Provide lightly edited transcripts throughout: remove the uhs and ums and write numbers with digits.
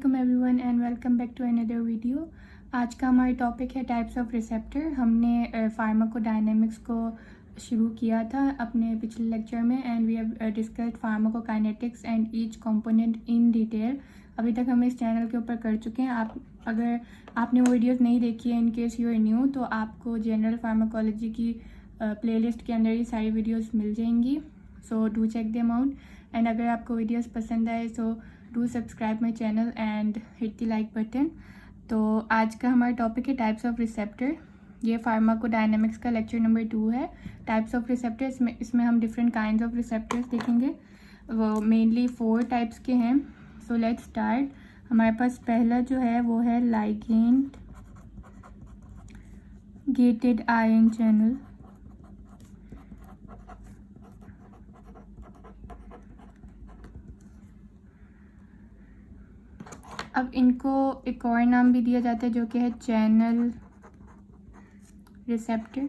वालेकुम everyone and welcome back to another video. आज का हमारा टॉपिक है टाइप्स ऑफ रिसेप्टर। हमने फार्माकोडायनेमिक्स को शुरू किया था अपने पिछले लेक्चर में and we have discussed pharmacokinetics and each component in detail. अभी तक हम इस चैनल के ऊपर कर चुके हैं। अगर आपने वो वीडियोस नहीं देखी है, in case you are new, तो आपको जनरल फार्माकोलॉजी की प्लेलिस्ट के अंदर ये सारी वीडियोस मिल जाएंगी। So do check them out and अगर आपको वीडियोस पसंद आए so do subscribe my channel and hit the like button. तो आज का हमारा टॉपिक है टाइप्स ऑफ रिसेप्टर। ये फार्माकोडायनेमिक्स का लेक्चर नंबर 2 है, टाइप्स ऑफ रिसेप्टर। इसमें हम डिफरेंट काइंड्स ऑफ रिसेप्टर्स देखेंगे। वो मेनली 4 टाइप्स के हैं। So let's start. हमारे पास पहला जो है वो है लाइगेंड गेटेड आयन चैनल। अब इनको एक और नाम भी दिया जाता है जो कि है चैनल रिसेप्टर।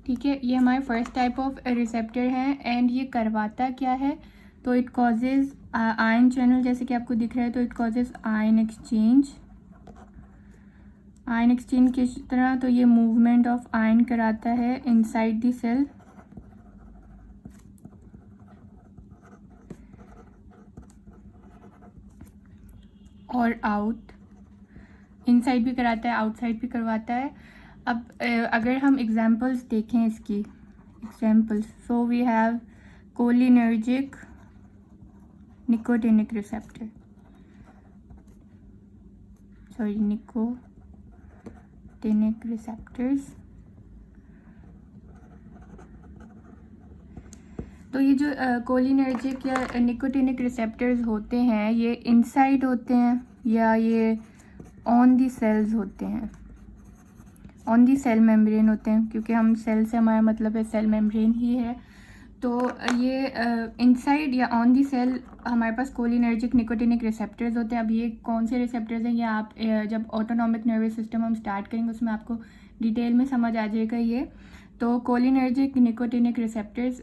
ठीक है, ये हमारे फर्स्ट टाइप ऑफ रिसेप्टर है एंड ये करवाता क्या है, तो इट कॉजेज आयन चैनल, जैसे कि आपको दिख रहा है, तो it causes ion exchange. Ion exchange किस तरह, तो ये मूवमेंट ऑफ आयन कराता है इनसाइड द सेल और आउट। इनसाइड भी कराता है, आउटसाइड भी करवाता है। अब अगर हम एग्जांपल्स देखें इसकी examples, so we have cholinergic nicotinic receptor, sorry nicotinic receptors. तो ये जो कोलिनर्जिक या निकोटिनिक रिसेप्टर्स होते हैं, ये इनसाइड होते हैं या ये ऑन दी सेल्स होते हैं, ऑन दी सेल मेम्ब्रेन होते हैं, क्योंकि हम सेल से हमारा मतलब है सेल मेम्ब्रेन ही है। तो ये इनसाइड या ऑन दी सेल हमारे पास कोलिनर्जिक निकोटिनिक रिसेप्टर्स होते हैं। अब ये कौन से रिसेप्टर्स हैं, ये आप जब ऑटोनॉमिक नर्वस सिस्टम हम स्टार्ट करेंगे उसमें आपको डिटेल में समझ आ जाएगा ये। तो cholinergic nicotinic receptors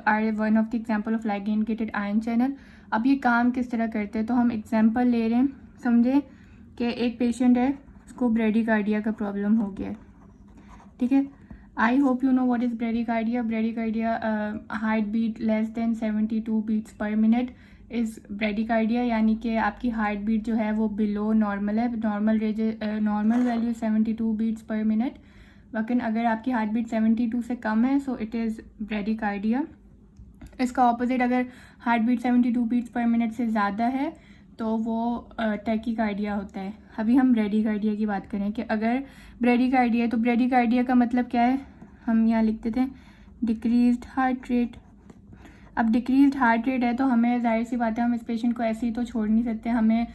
are one of the example of ligand gated ion channel. अब ये काम किस तरह करते हैं, तो हम एग्जांपल ले रहे हैं। समझे कि एक पेशेंट है, उसको ब्रेडिकार्डिया का प्रॉब्लम हो गया है। ठीक है, I hope you know what is bradycardia. Bradycardia heart beat less than 72 beats per minute is bradycardia, यानी कि आपकी हार्ट बीट जो है वो बिलो नॉर्मल है। Normal value 72 beats per minute, लेकिन अगर आपकी हार्ट बीट 72 से कम है सो इट इज़ ब्रेडिकार्डिया। इसका ऑपोजिट, अगर heart beat 72 beats per minute से ज़्यादा है तो वो टैकीकार्डिया होता है। अभी हम ब्रेडिकार्डिया की बात करें कि अगर ब्रेडिकार्डिया है तो ब्रेडिकार्डिया का मतलब क्या है, हम यहाँ लिख देते हैं डिक्रीज्ड हार्ट रेट। अब डिक्रीज्ड हार्ट रेट है तो हमें जाहिर सी बात है हम इस पेशेंट को ऐसे ही तो छोड़ नहीं सकते, हमें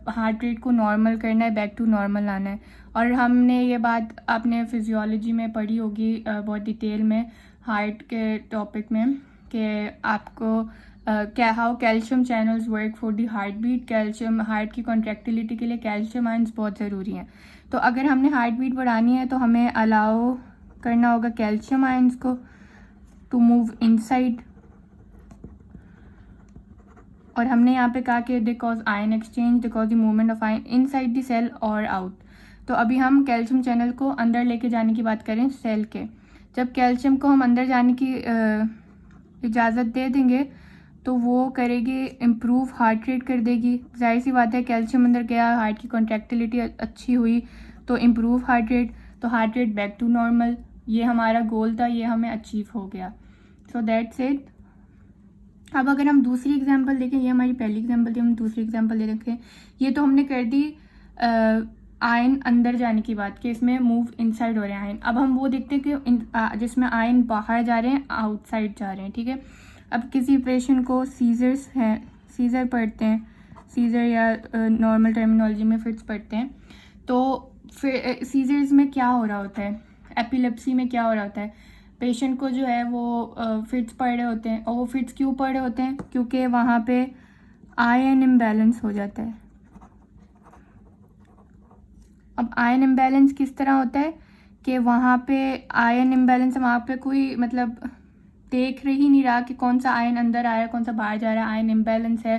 हार्ट रेट को नॉर्मल करना है, बैक टू नॉर्मल लाना है। और हमने ये बात आपने फिजियोलॉजी में पढ़ी होगी बहुत डिटेल में हार्ट के टॉपिक में कि आपको क्या how calcium channels work for the heart beat. Calcium heart की कॉन्ट्रैक्टिलिटी के लिए कैल्शियम आयंस बहुत ज़रूरी हैं। तो अगर हमने हार्ट बीट बढ़ानी है तो हमें अलाउ करना होगा कैल्शियम आयंस को टू मूव इनसाइड। और हमने यहाँ पे कहा कि they cause ion exchange, they cause the movement of ion inside the cell और आउट। तो अभी हम कैल्शियम चैनल को अंदर लेके जाने की बात करें सेल के। जब कैल्शियम को हम अंदर जाने की इजाज़त दे देंगे तो वो करेगी इम्प्रूव हार्ट रेट कर देगी। जाहिर सी बात है कैल्शियम अंदर गया, हार्ट की कॉन्ट्रैक्टिलिटी अच्छी हुई तो इम्प्रूव हार्ट रेट, तो heart rate back to normal. ये हमारा गोल था, ये हमें अचीव हो गया। So that's it. अब अगर हम दूसरी एग्जांपल देखें, ये हमारी पहली एग्जांपल थी, हम दूसरी एग्जांपल दे रखें। ये तो हमने कर दी आयन अंदर जाने की बात कि इसमें मूव इनसाइड हो रहे हैं आयन। अब हम वो देखते हैं कि जिसमें आयन बाहर जा रहे हैं, आउटसाइड जा रहे हैं। ठीक है, अब किसी पेशेंट को सीजर्स हैं, सीजर पढ़ते हैं, सीजर या नॉर्मल टर्मिनोलॉजी में फिट्स पढ़ते हैं, तो फिर सीजर्स में क्या हो रहा होता है, एपिलेप्सी में क्या हो रहा होता है, पेशेंट को जो है वो फिट्स पड़ रहे होते हैं। और वो फिट्स क्यों पड़ रहे होते हैं, क्योंकि वहाँ पे आयन इम्बैलेंस हो जाता है। अब आयन इम्बैलेंस किस तरह होता है कि वहाँ पे आयन इम्बैलेंस, वहाँ पे कोई मतलब देख ही नहीं रहा कि कौन सा आयन अंदर आ रहा है, कौन सा बाहर जा रहा है, आयन इम्बैलेंस है,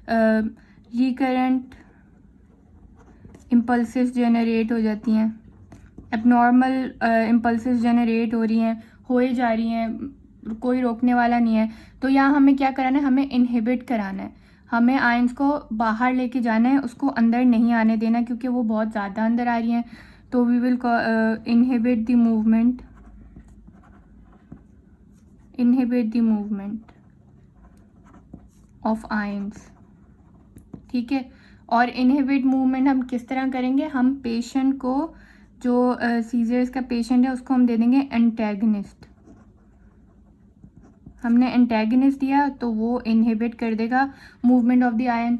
रिकरेंट इम्पल्सेस जनरेट हो जाती हैं, एबनॉर्मल इम्पल्सेस जनरेट हो रही हैं, होए जा रही हैं, कोई रोकने वाला नहीं है। तो यहाँ हमें क्या कराना है, हमें इनहिबिट कराना है, हमें आयंस को बाहर लेके जाना है, उसको अंदर नहीं आने देना क्योंकि वो बहुत ज़्यादा अंदर आ रही हैं। तो we will inhibit the movement, inhibit the movement of ions, ठीक है। और इनहिबिट मूवमेंट हम किस तरह करेंगे, हम पेशेंट को, जो सीजर्स का पेशेंट है उसको हम दे देंगे एंटेगनिस्ट। हमने एंटेगनिस्ट दिया तो वो इनहिबिट कर देगा मूवमेंट ऑफ द आयन,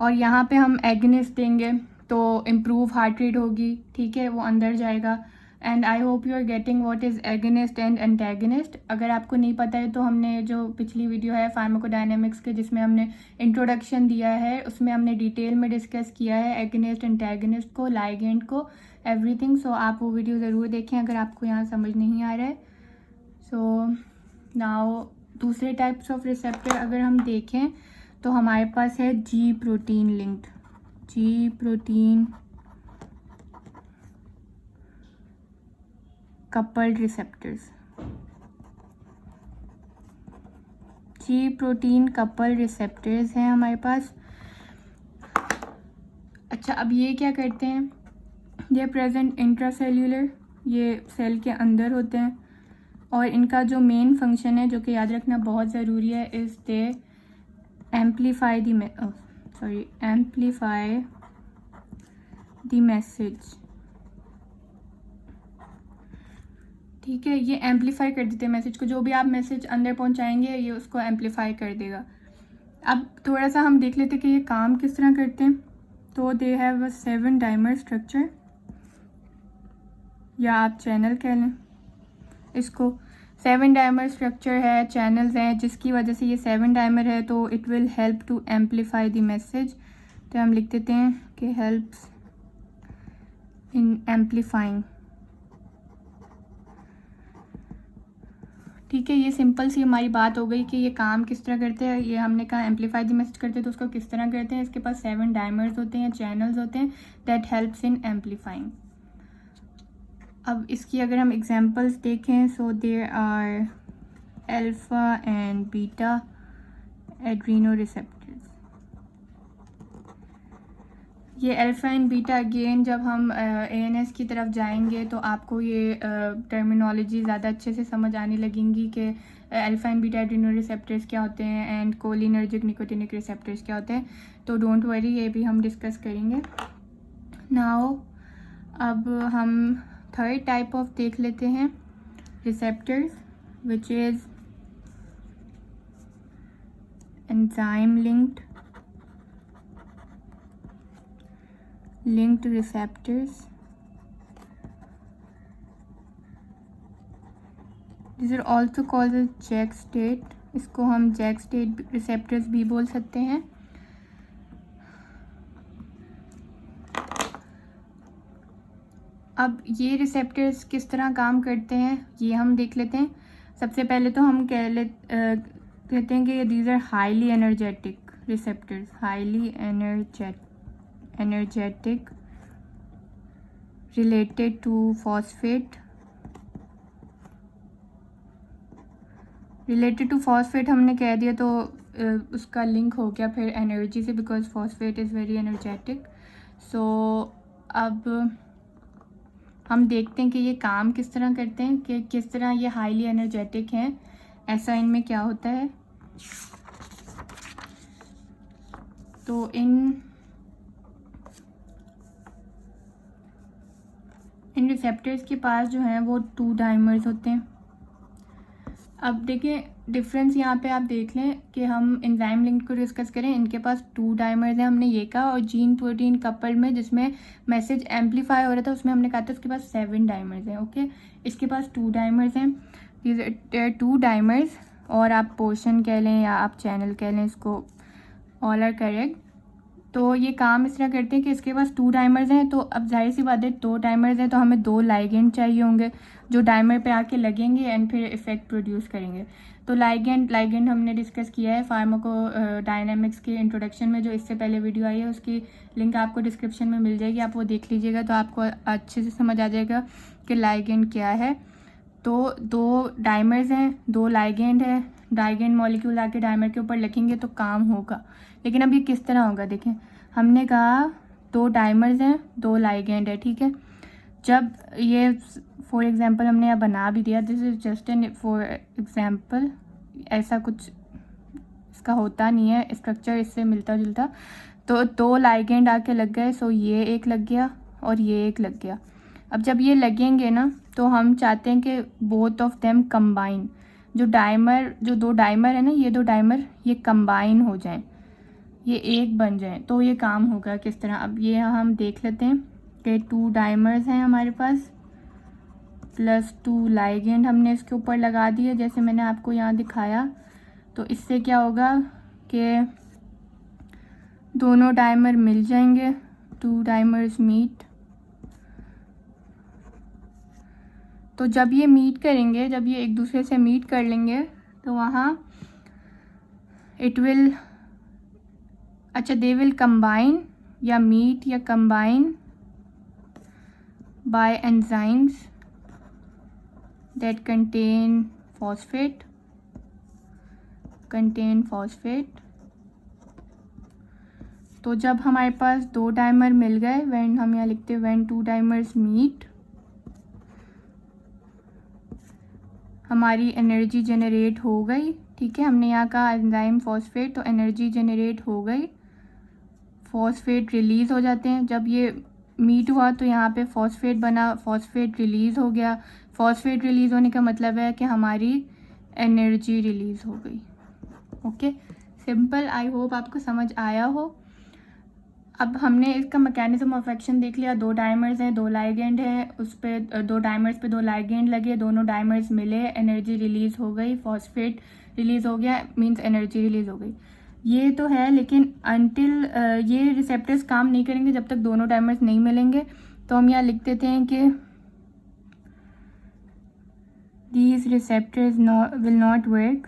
और यहाँ पे हम एगनिस्ट देंगे तो इम्प्रूव हार्ट रेट होगी, ठीक है, वो अंदर जाएगा। And I hope you are getting what is agonist and antagonist. अगर आपको नहीं पता है तो हमने जो पिछली वीडियो है फार्माकोडायनेमिक्स के, जिसमें हमने इंट्रोडक्शन दिया है, उसमें हमने डिटेल में डिस्कस किया है एगनिस्ट एंटेगनिस्ट को, लाइगेंड को, एवरीथिंग। सो आप वो वीडियो ज़रूर देखें अगर आपको यहाँ समझ नहीं आ रहा है। सो नाउ दूसरे टाइप्स ऑफ रिसेप्टर अगर हम देखें तो हमारे पास है जी प्रोटीन लिंक्ड, जी प्रोटीन कपल्ड रिसेप्टर्स, जी प्रोटीन कपल्ड रिसेप्टर्स हैं हमारे पास। अच्छा, अब ये क्या करते हैं, ये प्रेजेंट इंट्रासेल्यूलर, ये सेल के अंदर होते हैं, और इनका जो मेन फंक्शन है जो कि याद रखना बहुत ज़रूरी है, is they amplify the message, ठीक है। ये एम्पलीफाई कर देते हैं मैसेज को, जो भी आप मैसेज अंदर पहुंचाएंगे ये उसको एम्पलीफाई कर देगा। अब थोड़ा सा हम देख लेते हैं कि ये काम किस तरह करते हैं। तो they have a 7 dimer structure, या आप चैनल कह लें इसको। 7 डाइमर स्ट्रक्चर है, चैनल्स हैं, जिसकी वजह से ये 7 डाइमर है, तो it will help to amplify the message. तो हम लिख देते हैं कि हेल्प्स इन एम्पलीफाइंग, ठीक है। ये सिंपल सी हमारी बात हो गई कि ये काम किस तरह करते हैं। ये हमने कहा एम्पलीफाई द मैसेज करते हैं, तो उसको किस तरह करते हैं। इसके पास 7 डाइमर्स होते हैं, चैनल्स होते हैं, दैट हेल्प्स इन एम्पलीफाइंग। अब इसकी अगर हम एग्जांपल्स देखें, so there are alpha and beta adreno receptors. ये अल्फा एंड बीटा अगेन जब हम ANS की तरफ जाएंगे तो आपको ये टर्मिनोलॉजी ज़्यादा अच्छे से समझ आने लगेंगी कि alpha and beta adreno receptors क्या होते हैं एंड कोलिनर्जिक निकोटिनिक रिसेप्टर्स क्या होते हैं। तो डोंट वरी, ये भी हम डिस्कस करेंगे। नाउ अब हम थर्ड टाइप ऑफ देख लेते हैं receptors, which is enzyme linked receptors. These are also called as Jack state. इसको हम Jack state receptors भी बोल सकते हैं। अब ये रिसेप्टर्स किस तरह काम करते हैं ये हम देख लेते हैं। सबसे पहले तो हम कहते हैं कि these are highly energetic receptors, highly energetic related to phosphate, related to phosphate हमने कह दिया तो उसका लिंक हो गया फिर एनर्जी से, because phosphate is very energetic. So अब हम देखते हैं कि ये काम किस तरह करते हैं, कि किस तरह ये हाईली एनर्जेटिक हैं, ऐसा इनमें क्या होता है। तो इन रिसेप्टर्स के पास जो हैं वो 2 डाइमर्स होते हैं। अब देखिए डिफरेंस यहाँ पे आप देख लें कि हम एंजाइम लिंक को डिस्कस करें, इनके पास 2 डाइमर्स हैं हमने ये कहा, और जीन प्रोटीन कपल में जिसमें मैसेज एम्पलीफाई हो रहा था उसमें हमने कहा था उसके पास 7 डाइमर्स हैं। ओके, इसके पास 2 डाइमर्स हैं, 2 डाइमर्स, और आप पोर्शन कह लें या आप चैनल कह लें, इसको ऑल आर करेक्ट। तो ये काम इस तरह करते हैं कि इसके पास 2 डाइमर्स हैं, तो अब जाहिर सी बात है 2 डाइमर्स हैं तो हमें 2 लाइगेंड चाहिए होंगे जो डाइमर पे आके लगेंगे एंड फिर इफ़ेक्ट प्रोड्यूस करेंगे। तो लाइगेंड हमने डिस्कस किया है फार्माको डायनेमिक्स के इंट्रोडक्शन में, जो इससे पहले वीडियो आई है उसकी लिंक आपको डिस्क्रिप्शन में मिल जाएगी, आप वो देख लीजिएगा तो आपको अच्छे से समझ आ जाएगा कि लाइगेंड क्या है। तो 2 डाइमर्स हैं, 2 लाइगेंड है, लाइगेंड मॉलिक्यूल आके डाइमर के ऊपर लिखेंगे तो काम होगा। लेकिन अब ये किस तरह होगा, देखें हमने कहा 2 डाइमर्स हैं, 2 लाइगेंड है, ठीक है। जब ये फॉर एग्जांपल हमने यहाँ बना भी दिया, this is just an for example, ऐसा कुछ इसका होता नहीं है स्ट्रक्चर इससे मिलता जुलता। तो 2 लाइगेंड आके लग गए, सो ये एक लग गया और ये एक लग गया। अब जब ये लगेंगे ना तो हम चाहते हैं कि बोथ ऑफ देम कंबाइन, जो 2 डाइमर है ना, ये 2 डाइमर ये कंबाइन हो जाएं, ये एक बन जाएं। तो ये काम होगा किस तरह, अब ये हम देख लेते हैं कि 2 डाइमर्स हैं हमारे पास प्लस 2 लाइगेंड हमने इसके ऊपर लगा दिए जैसे मैंने आपको यहाँ दिखाया। तो इससे क्या होगा कि दोनों डाइमर मिल जाएंगे, 2 डाइमर्स मीट। तो जब ये मीट करेंगे, जब ये एक दूसरे से मीट कर लेंगे तो वहाँ दे विल कंबाइन या मीट या combine by enzymes that contain phosphate तो जब हमारे पास 2 डाइमर मिल गए, व्हेन हम यहाँ लिखते हैं व्हेन 2 डाइमर्स मीट, हमारी एनर्जी जनरेट हो गई, ठीक है। हमने यहाँ कहा एंजाइम फॉस्फेट, तो एनर्जी जनरेट हो गई, फॉस्फेट रिलीज़ हो जाते हैं। जब ये मीट हुआ तो यहाँ पे फॉस्फेट बना, फॉस्फेट रिलीज़ हो गया। फॉस्फेट रिलीज़ होने का मतलब है कि हमारी एनर्जी रिलीज़ हो गई। ओके, सिंपल, आई होप आपको समझ आया हो। अब हमने इसका मैकेनिज्म ऑफ एक्शन देख लिया, 2 डाइमर्स हैं, 2 लाइगेंड है, उस पर 2 डाइमर्स पे 2 लाइगेंड लगे, दोनों डाइमर्स मिले, एनर्जी रिलीज़ हो गई, फॉस्फेट रिलीज़ हो गया, मींस एनर्जी रिलीज़ हो गई। ये तो है, लेकिन अनटिल ये रिसेप्टर्स काम नहीं करेंगे जब तक दोनों डाइमर्स नहीं मिलेंगे। तो हम यहाँ लिख देते हैं कि these receptors will not work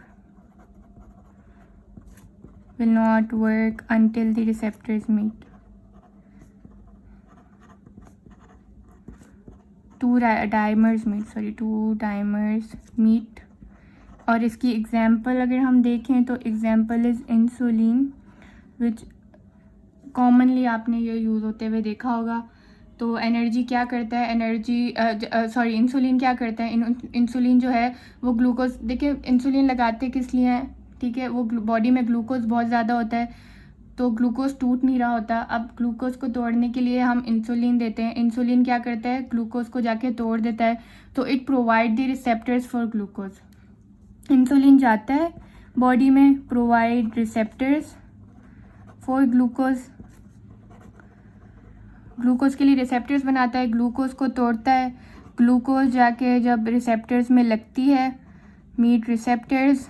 until the receptors meet. 2 dimers meet. और इसकी एग्जांपल अगर हम देखें तो example is insulin, which commonly आपने ये यूज़ होते हुए देखा होगा। तो एनर्जी क्या करता है, इंसुलिन क्या करता है, इंसुलिन जो है वो ग्लूकोज, देखिए इंसुलिन लगाते किस लिए हैं, ठीक है, वो बॉडी में ग्लूकोज बहुत ज़्यादा होता है तो ग्लूकोज टूट नहीं रहा होता। अब ग्लूकोज को तोड़ने के लिए हम इंसुलिन देते हैं, इंसुलिन क्या करता है, ग्लूकोज को जाके तोड़ देता है, तो it provide the receptors for glucose. Insulin जाता है बॉडी में, provide receptors for glucose, glucose के लिए रिसेप्टर्स बनाता है, ग्लूकोज को तोड़ता है, ग्लूकोज जाके जब रिसेप्टर्स में लगती है, मीट रिसेप्टर्स,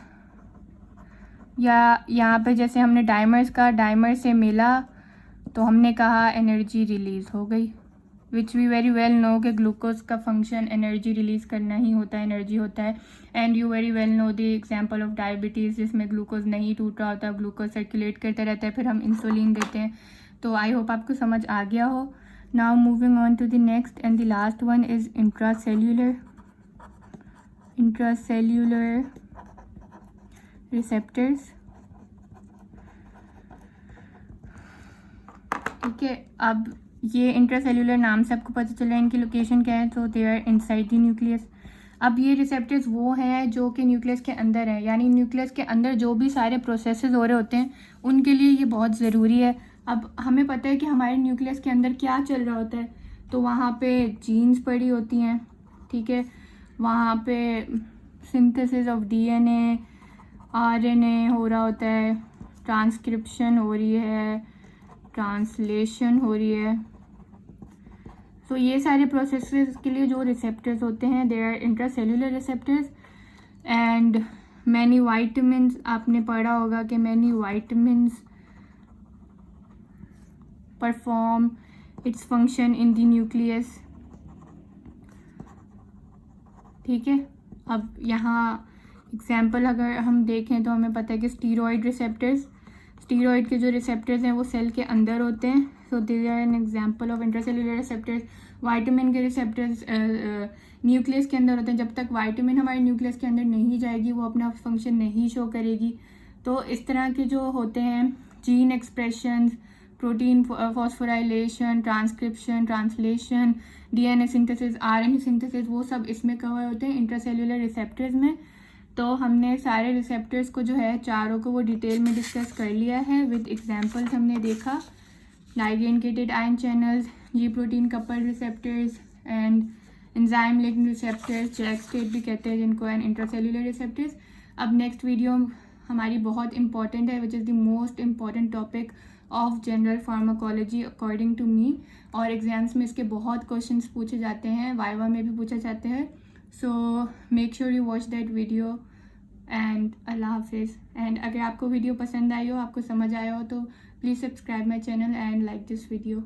या यहाँ पे जैसे हमने डाइमर से मिला तो हमने कहा एनर्जी रिलीज़ हो गई, which we very well know कि ग्लूकोज का फंक्शन एनर्जी रिलीज़ करना ही होता है, एनर्जी होता है। And you very well know the example of diabetes, जिसमें ग्लूकोज नहीं टूट रहा होता, ग्लूकोज सर्कुलेट करता रहता है, फिर हम इंसुलिन देते हैं। तो आई होप आपको समझ आ गया हो। Now moving on to the next and the last one is intracellular receptors, ठीक है। अब ये इंट्रासेल्यूलर नाम से आपको पता चला इनकी लोकेशन क्या है, तो they are inside the nucleus. अब ये रिसेप्टर्स वो हैं जो कि न्यूक्लियस के अंदर है, यानी न्यूक्लियस के अंदर जो भी सारे प्रोसेसेस हो रहे होते हैं उनके लिए ये बहुत ज़रूरी है। अब हमें पता है कि हमारे न्यूक्लियस के अंदर क्या चल रहा होता है, तो वहाँ पे जीन्स पड़ी होती हैं, ठीक है, वहाँ पे सिंथेसिस ऑफ DNA RNA हो रहा होता है, ट्रांसक्रिप्शन हो रही है, ट्रांसलेशन हो रही है। तो ये सारे प्रोसेसेस के लिए जो रिसेप्टर्स होते हैं they are intracellular receptors. And many vitamins, आपने पढ़ा होगा कि many vitamins perform its function in the nucleus. ठीक है, अब यहाँ एग्जाम्पल अगर हम देखें तो हमें पता है कि स्टीरॉयड के जो रिसेप्टर्स हैं वो सेल के अंदर होते हैं। So they are an example of intracellular receptors. Vitamin के रिसेप्टर्स न्यूक्लियस के अंदर होते हैं। जब तक वाइटामिन हमारे न्यूक्लियस के अंदर नहीं जाएगी वो अपना फंक्शन नहीं शो करेगी। तो इस तरह के जो होते हैं gene expression, protein phosphorylation, transcription, translation, DNA synthesis, RNA synthesis, वो सब इसमें कवर होते हैं इंट्रासेलुलर रिसेप्टर्स में। तो हमने सारे रिसेप्टर्स को जो है चारों को वो डिटेल में डिस्कस कर लिया है। विद एग्जांपल्स हमने देखा ligand gated ion channels, G protein couple receptors and enzyme linked receptors, JAK STAT भी कहते हैं जिनको, एंड इंट्रासेलुलर रिसेप्टर्स। अब नेक्स्ट वीडियो हमारी बहुत इंपॉर्टेंट है, which is the most important topic of general pharmacology according to me, और exams में इसके बहुत क्वेश्चंस पूछे जाते हैं, वाइवा में भी पूछे जाते हैं। So make sure you watch that video and अल्लाह हाफिज़। एंड अगर आपको वीडियो पसंद आई हो, आपको समझ आया हो, तो please subscribe my channel and like this video.